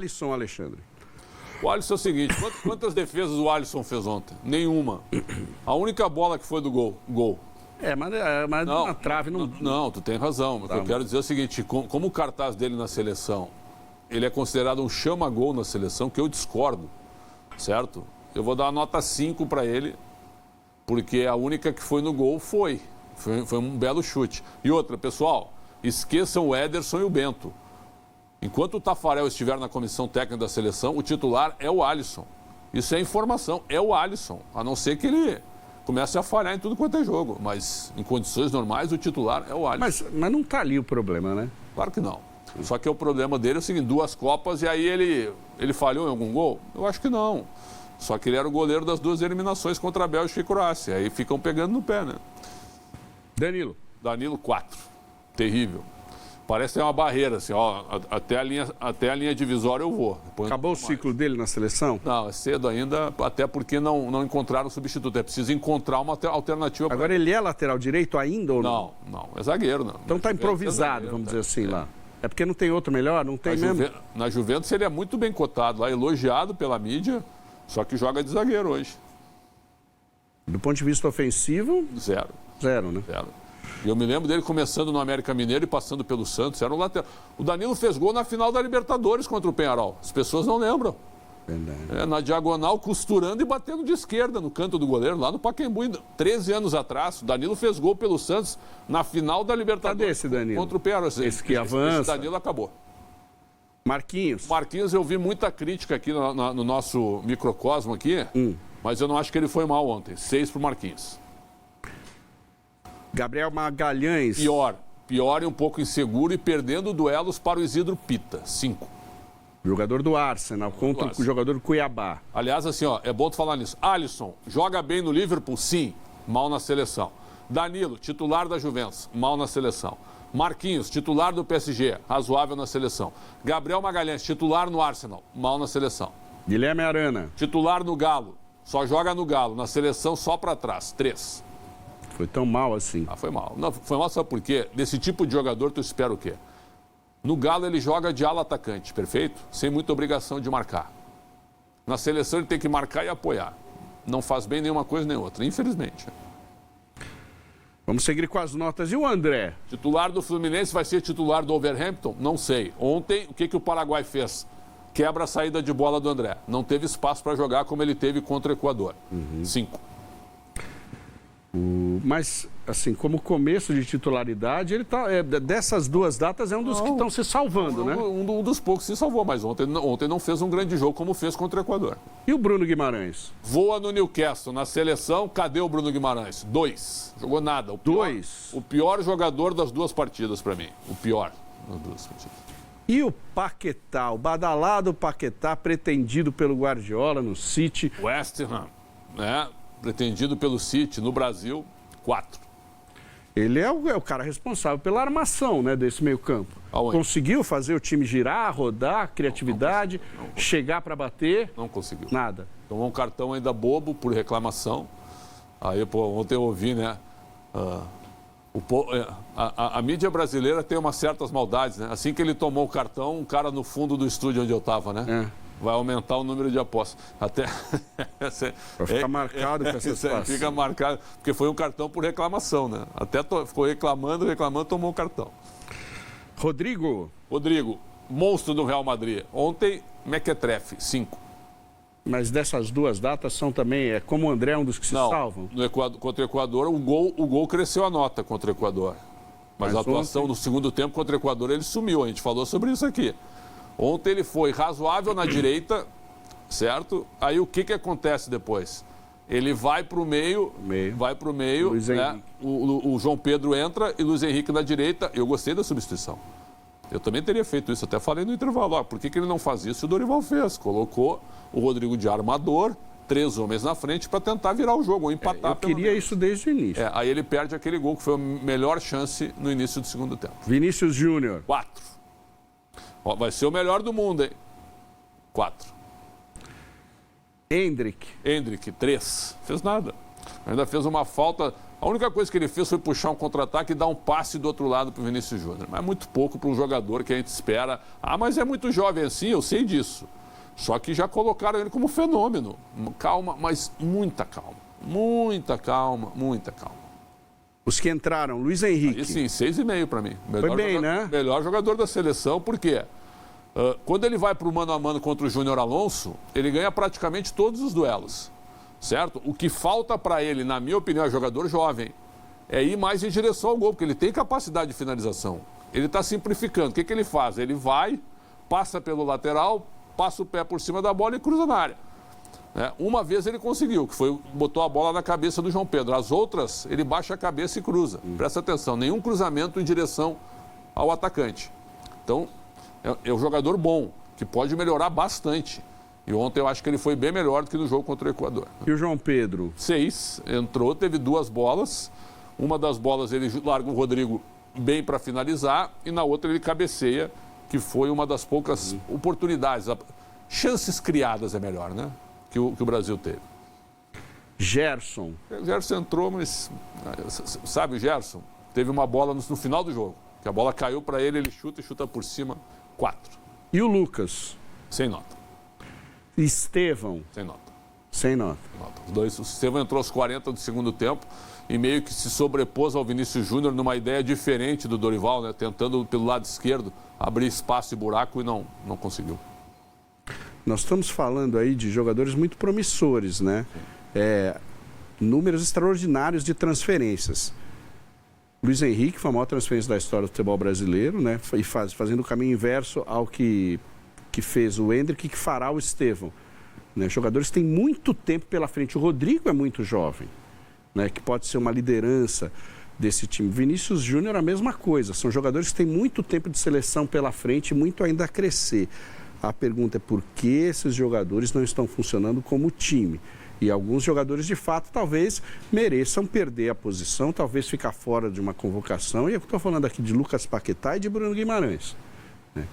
Alisson, Alexandre. O Alisson é o seguinte, quantas defesas o Alisson fez ontem? Nenhuma. A única bola que foi do gol. Mas Não, na trave não... Não, tu tem razão. O que eu quero dizer é o seguinte, como o cartaz dele na seleção, ele é considerado um chama-gol na seleção, que eu discordo, certo? Eu vou dar uma nota 5 para ele, porque a única que foi no gol foi um belo chute. E outra, pessoal, esqueçam o Ederson e o Bento. Enquanto o Tafarel estiver na comissão técnica da seleção, o titular é o Alisson. Isso é informação, é o Alisson. A não ser que ele comece a falhar em tudo quanto é jogo. Mas em condições normais, o titular é o Alisson. Mas não está ali o problema, né? Claro que não. Só que o problema dele é o seguinte, 2 Copas e aí ele falhou em algum gol? Eu acho que não. Só que ele era o goleiro das 2 eliminações contra a Bélgica e Croácia. Aí ficam pegando no pé, né? Danilo, 4. Terrível. Parece ter uma barreira, assim, ó, até a linha divisória eu vou. Depois acabou o ciclo dele na seleção? Não, é cedo ainda, até porque não encontraram substituto. É preciso encontrar uma alternativa. Agora ele é lateral direito ainda ou não? Não, é zagueiro, não. Então está improvisado, vamos dizer assim, lá. É porque não tem outro melhor? Não tem mesmo? Na Juventus ele é muito bem cotado lá, elogiado pela mídia, só que joga de zagueiro hoje. Do ponto de vista ofensivo? Zero, né? Zero. E eu me lembro dele começando no América Mineiro e passando pelo Santos, era um lateral. O Danilo fez gol na final da Libertadores contra o Peñarol. As pessoas não lembram. Verdade. Na diagonal, costurando e batendo de esquerda no canto do goleiro, lá no Pacaembu, 13 anos atrás. O Danilo fez gol pelo Santos na final da Libertadores. Cadê esse Danilo? Contra o Peñarol. Esse que avança. Esse Danilo acabou. Marquinhos, eu vi muita crítica aqui no nosso microcosmo aqui, mas eu não acho que ele foi mal ontem. 6 pro Marquinhos. Gabriel Magalhães. Pior e um pouco inseguro e perdendo duelos para o Isidro Pita. 5. Jogador do Arsenal contra o jogador do Cuiabá. Aliás, assim, ó, é bom tu falar nisso. Alisson, joga bem no Liverpool? Sim. Mal na seleção. Danilo, titular da Juventus. Mal na seleção. Marquinhos, titular do PSG. Razoável na seleção. Gabriel Magalhães, titular no Arsenal. Mal na seleção. Guilherme Arana. Titular no Galo. Só joga no Galo. Na seleção, só para trás. 3. Foi tão mal assim. Foi mal. Não, foi mal, sabe por quê? Desse tipo de jogador, tu espera o quê? No Galo, ele joga de ala atacante, perfeito? Sem muita obrigação de marcar. Na seleção, ele tem que marcar e apoiar. Não faz bem nenhuma coisa nem outra, infelizmente. Vamos seguir com as notas. E o André? Titular do Fluminense vai ser titular do Wolverhampton? Não sei. Ontem, o que o Paraguai fez? Quebra a saída de bola do André. Não teve espaço para jogar como ele teve contra o Equador. 5. Mas, assim, como começo de titularidade, ele tá, dessas 2 datas é um dos que estão se salvando, né? Um dos poucos se salvou, mas ontem não fez um grande jogo como fez contra o Equador. E o Bruno Guimarães? Voa no Newcastle, na seleção, cadê o Bruno Guimarães? 2. Jogou nada. O pior jogador das 2 partidas para mim. O pior das 2 partidas. E o Paquetá, o badalado Paquetá, pretendido pelo Guardiola no City. West Ham, né? Pretendido pelo City no Brasil, 4. Ele é o cara responsável pela armação, né, desse meio campo. Conseguiu fazer o time girar, rodar, criatividade, não chegar para bater? Não conseguiu. Nada. Tomou um cartão ainda bobo por reclamação. Aí, ontem eu ouvi, né? A mídia brasileira tem umas certas maldades, né? Assim que ele tomou o cartão, um cara no fundo do estúdio onde eu estava, né? Vai aumentar o número de apostas. Até... Vai ficar marcado com essa situação. Fica marcado, porque foi um cartão por reclamação, né? Até ficou reclamando, tomou o cartão. Rodrigo, monstro do Real Madrid. Ontem, Mequetrefe, 5. Mas dessas 2 datas são também, como o André é um dos que se salvam? Contra o Equador, o gol cresceu a nota contra o Equador. Mas a atuação no segundo tempo contra o Equador, ele sumiu. A gente falou sobre isso aqui. Ontem ele foi razoável na direita, certo? Aí o que acontece depois? Ele vai para o meio, né? O João Pedro entra e Luiz Henrique na direita. Eu gostei da substituição. Eu também teria feito isso, até falei no intervalo. Por que ele não faz isso? O Dorival fez. Colocou o Rodrigo de armador, 3 homens na frente para tentar virar o jogo, ou empatar. Eu queria isso desde o início. Aí ele perde aquele gol que foi a melhor chance no início do segundo tempo. Vinícius Júnior. 4. Vai ser o melhor do mundo, hein? 4. Endrick, 3. Fez nada. Ainda fez uma falta A única coisa que ele fez foi puxar um contra-ataque e dar um passe do outro lado para o Vinícius Júnior. Mas é muito pouco para um jogador que a gente espera. Ah, mas é muito jovem assim, eu sei disso. Só que já colocaram ele como fenômeno. Calma, mas muita calma. Muita calma, muita calma. Os que entraram, Luiz Henrique. Aí sim, 6,5 para mim. Foi bem, né? Melhor jogador da seleção, por quê? Quando ele vai para o mano a mano contra o Júnior Alonso, ele ganha praticamente todos os duelos. Certo? O que falta para ele, na minha opinião, é jogador jovem, é ir mais em direção ao gol, porque ele tem capacidade de finalização. Ele está simplificando. O que ele faz? Ele vai, passa pelo lateral, passa o pé por cima da bola e cruza na área. Uma vez ele conseguiu, que foi, botou a bola na cabeça do João Pedro. As outras, ele baixa a cabeça e cruza. Presta atenção, nenhum cruzamento em direção ao atacante. Então, é um jogador bom, que pode melhorar bastante. E ontem eu acho que ele foi bem melhor do que no jogo contra o Equador. E o João Pedro? 6, entrou, teve 2 bolas. Uma das bolas ele larga o Rodrigo bem para finalizar e na outra ele cabeceia, que foi uma das poucas oportunidades, chances criadas é melhor, né? Que o Brasil teve. Gerson. O Gerson entrou, mas sabe o Gerson? Teve uma bola no final do jogo, que a bola caiu para ele, ele chuta e chuta por cima, 4. E o Lucas? Sem nota. Estevão? Sem nota. Sem nota. O Estevão entrou aos 40 do segundo tempo e meio que se sobrepôs ao Vinícius Júnior numa ideia diferente do Dorival, né? Tentando pelo lado esquerdo abrir espaço e buraco e não conseguiu. Nós estamos falando aí de jogadores muito promissores, né? Números extraordinários de transferências. Luiz Henrique foi a maior transferência da história do futebol brasileiro, né? E fazendo o caminho inverso ao que fez o Endrick e que fará o Estevão. Né? Jogadores têm muito tempo pela frente. O Rodrigo é muito jovem, né? Que pode ser uma liderança desse time. Vinícius Júnior, a mesma coisa. São jogadores que têm muito tempo de seleção pela frente e muito ainda a crescer. A pergunta é por que esses jogadores não estão funcionando como time? E alguns jogadores, de fato, talvez mereçam perder a posição, talvez ficar fora de uma convocação. E eu estou falando aqui de Lucas Paquetá e de Bruno Guimarães, né?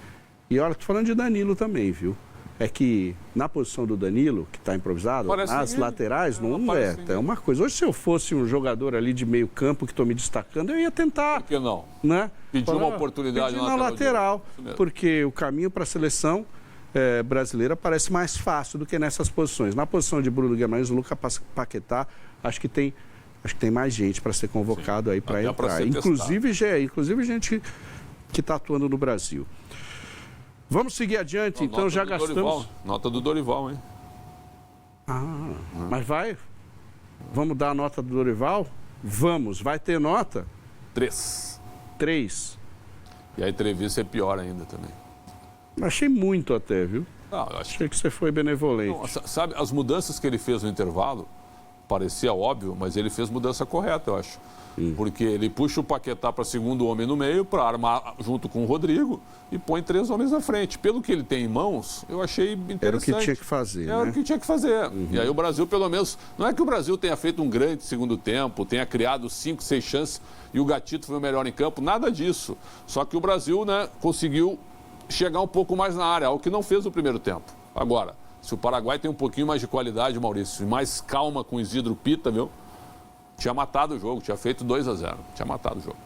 E olha, estou falando de Danilo também, viu? É que na posição do Danilo, que está improvisado, nas laterais, não é uma coisa. Hoje, se eu fosse um jogador ali de meio campo que estou me destacando, eu ia tentar... Por que não? Né? Pedir uma oportunidade na lateral, porque o caminho para a seleção brasileira parece mais fácil do que nessas posições. Na posição de Bruno Guimarães, o Lucas Paquetá, acho que tem mais gente para ser convocado aí para entrar. Inclusive gente que está atuando no Brasil. Vamos seguir adiante, então já gastamos... Dorival. Nota do Dorival, hein? Mas vai? Vamos dar a nota do Dorival? Vamos. Vai ter nota? 3. E a entrevista é pior ainda também. Achei muito até, viu? Não, eu achei que você foi benevolente. Não, sabe, as mudanças que ele fez no intervalo, parecia óbvio, mas ele fez mudança correta, eu acho. Porque ele puxa o Paquetá para segundo homem no meio, para armar junto com o Rodrigo e põe 3 homens na frente. Pelo que ele tem em mãos, eu achei interessante. Era o que tinha que fazer, Era o que tinha que fazer. E aí o Brasil, pelo menos... Não é que o Brasil tenha feito um grande segundo tempo, tenha criado 5, 6 chances e o Gatito foi o melhor em campo, nada disso. Só que o Brasil, né, conseguiu chegar um pouco mais na área, algo que não fez no primeiro tempo. Agora, se o Paraguai tem um pouquinho mais de qualidade, Maurício, e mais calma com o Isidro Pita, viu? Tinha matado o jogo, tinha feito 2-0, tinha matado o jogo.